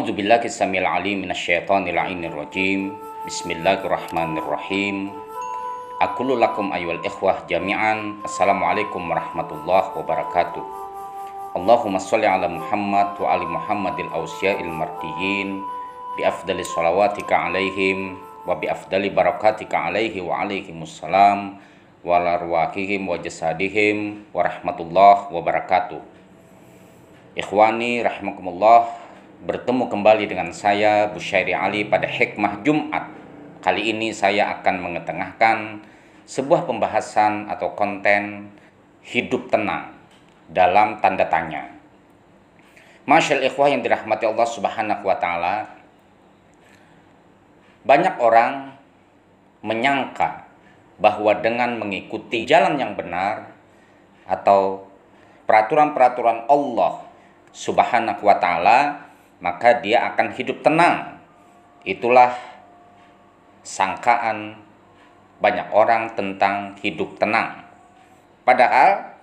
A'udzu billahi samil alim minasyaitonir rajim. Bismillahirrahmanirrahim. Aqulu lakum ayyuhal ikhwah jami'an. Assalamualaikum warahmatullahi wabarakatuh. Allahumma sholli ala Muhammad wa ali Muhammadil awsiya'il mardiyin bi afdalis shalawatika alaihim wa bi afdali barakatika alaihi wa alaihimussalam wa larwahihim wa jasadihim wa rahmatullahi wabarakatuh. Ikhwani rahimakumullah, bertemu kembali dengan saya Busyairi Ali pada Hikmah Jumat. Kali ini saya akan mengetengahkan sebuah pembahasan atau konten hidup tenang dalam tanda tanya. Masyaallah ikhwah yang dirahmati Allah Subhanahu wa taala, banyak orang menyangka bahwa dengan mengikuti jalan yang benar atau peraturan-peraturan Allah Subhanahu wa taala, maka dia akan hidup tenang. Itulah sangkaan banyak orang tentang hidup tenang. Padahal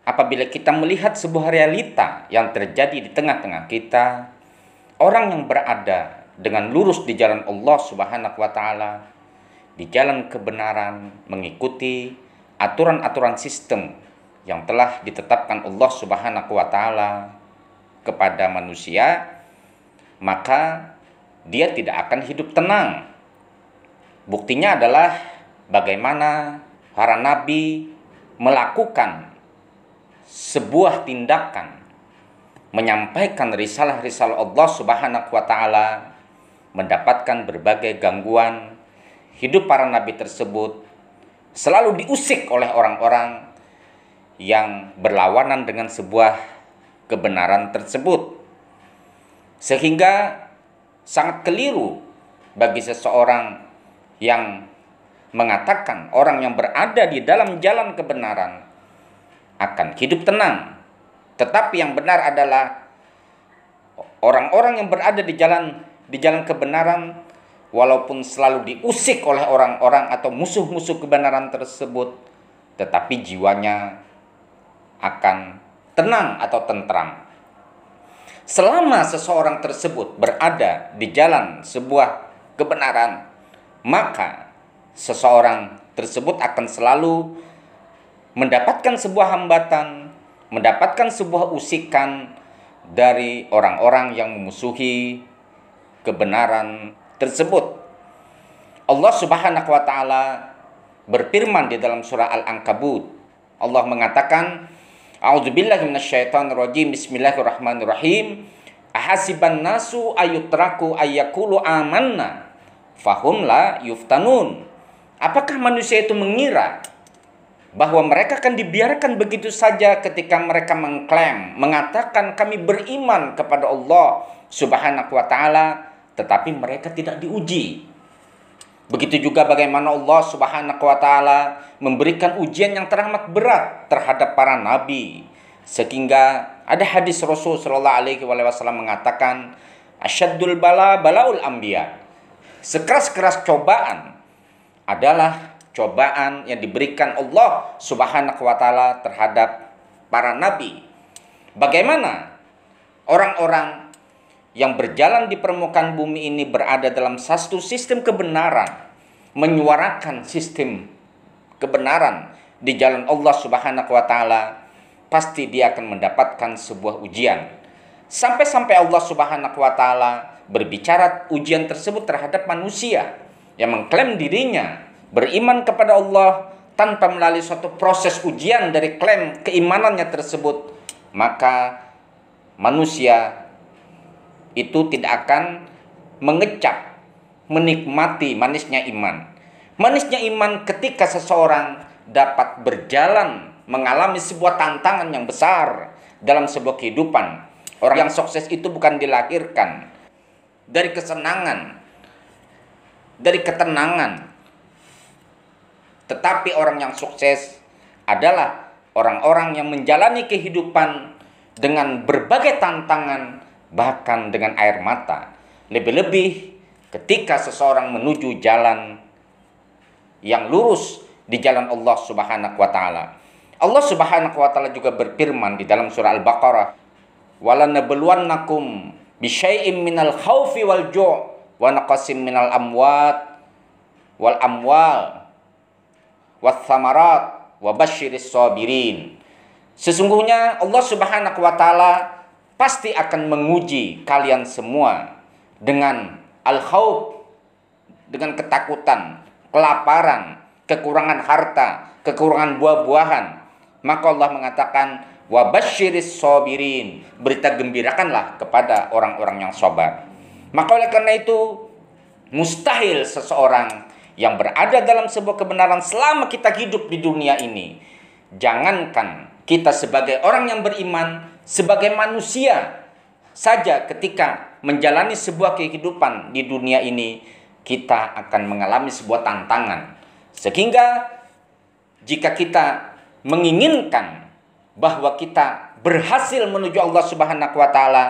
apabila kita melihat sebuah realita yang terjadi di tengah-tengah kita, orang yang berada dengan lurus di jalan Allah Subhanahu wa taala, di jalan kebenaran, mengikuti aturan-aturan sistem yang telah ditetapkan Allah Subhanahu wa taala kepada manusia, maka dia tidak akan hidup tenang. Buktinya adalah bagaimana para nabi melakukan sebuah tindakan, menyampaikan risalah-risalah Allah Subhanahu wa taala, mendapatkan berbagai gangguan. Hidup para nabi tersebut selalu diusik oleh orang-orang yang berlawanan dengan sebuah kebenaran tersebut, sehingga sangat keliru bagi seseorang yang mengatakan orang yang berada di dalam jalan kebenaran akan hidup tenang. Tetapi yang benar adalah orang-orang yang berada di jalan kebenaran, walaupun selalu diusik oleh orang-orang atau musuh-musuh kebenaran tersebut, tetapi jiwanya akan tenang atau tentram. Selama seseorang tersebut berada di jalan sebuah kebenaran, maka seseorang tersebut akan selalu mendapatkan sebuah hambatan, mendapatkan sebuah usikan dari orang-orang yang memusuhi kebenaran tersebut. Allah Subhanahu wa taala berfirman di dalam surah Al-Ankabut. Allah mengatakan, A'udzubillahi minasyaitonirrajim. Bismillahirrahmanirrahim. Ahasiban nasu ayutraku ayyaqulu amanna fahum la yuftanun. Apakah manusia itu mengira bahwa mereka akan dibiarkan begitu saja ketika mereka mengklaim, mengatakan kami beriman kepada Allah Subhanahu wa taala, tetapi mereka tidak diuji? Begitu juga bagaimana Allah Subhanahu wa taala memberikan ujian yang teramat berat terhadap para nabi, sehingga ada hadis Rasul sallallahu alaihi wasallam mengatakan, asyaddul bala balaul anbiya. Sekeras-keras cobaan adalah cobaan yang diberikan Allah Subhanahu wa taala terhadap para nabi. Bagaimana orang-orang yang berjalan di permukaan bumi ini berada dalam satu sistem kebenaran, menyuarakan sistem kebenaran di jalan Allah Subhanahu wa taala, pasti dia akan mendapatkan sebuah ujian. Sampai-sampai Allah Subhanahu wa taala berbicara ujian tersebut terhadap manusia yang mengklaim dirinya beriman kepada Allah tanpa melalui suatu proses ujian dari klaim keimanannya tersebut, maka manusia itu tidak akan mengecap, menikmati manisnya iman. Manisnya iman ketika seseorang dapat berjalan mengalami sebuah tantangan yang besar dalam sebuah kehidupan. Orang yang sukses itu bukan dilahirkan dari kesenangan, dari ketenangan. Tetapi orang yang sukses adalah orang-orang yang menjalani kehidupan dengan berbagai tantangan, bahkan dengan air mata. Lebih-lebih ketika seseorang menuju jalan yang lurus di jalan Allah Subhanahu wa taala. Allah Subhanahu wa taala juga berfirman di dalam surah Al-Baqarah, "Walanabluwannakum bisyai'im minal khaufi wal ju' wa naqasim minal amwat wal amwal wath thamarat wa basyiris sabirin. Sesungguhnya Allah Subhanahu wa taala pasti akan menguji kalian semua dengan al-khauf, dengan ketakutan, kelaparan, kekurangan harta, kekurangan buah-buahan. Maka Allah mengatakan wa basyiris sabirin, berita gembirakanlah kepada orang-orang yang sabar. Maka oleh karena itu mustahil seseorang yang berada dalam sebuah kebenaran selama kita hidup di dunia ini, jangankan kita sebagai orang yang beriman, sebagai manusia saja ketika menjalani sebuah kehidupan di dunia ini, kita akan mengalami sebuah tantangan. Sehingga jika kita menginginkan bahwa kita berhasil menuju Allah Subhanahu wa taala,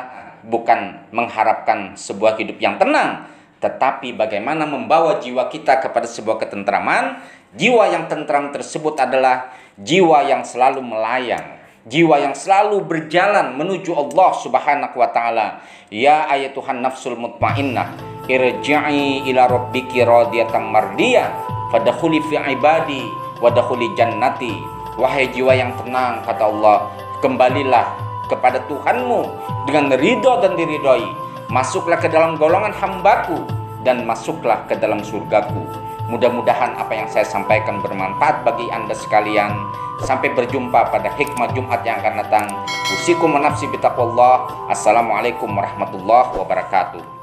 bukan mengharapkan sebuah hidup yang tenang, tetapi bagaimana membawa jiwa kita kepada sebuah ketentraman. Jiwa yang tentram tersebut adalah jiwa yang selalu melayang, jiwa yang selalu berjalan menuju Allah Subhanahu wa taala. Ya ayatuhan nafsul mutmainnah, irji'i ila rabbiki radiyatan mardiyah, fadkhuli fi ibadi wadkhuli jannati. Wahai jiwa yang tenang, kata Allah, kembalilah kepada Tuhanmu dengan ridho dan diridhoi. Masuklah ke dalam golongan hambaku dan masuklah ke dalam surgaku. Mudah-mudahan apa yang saya sampaikan bermanfaat bagi Anda sekalian. Sampai berjumpa pada hikmah Jumat yang akan datang. Usikum wa nafsi bitaqwallah. Assalamualaikum warahmatullahi wabarakatuh.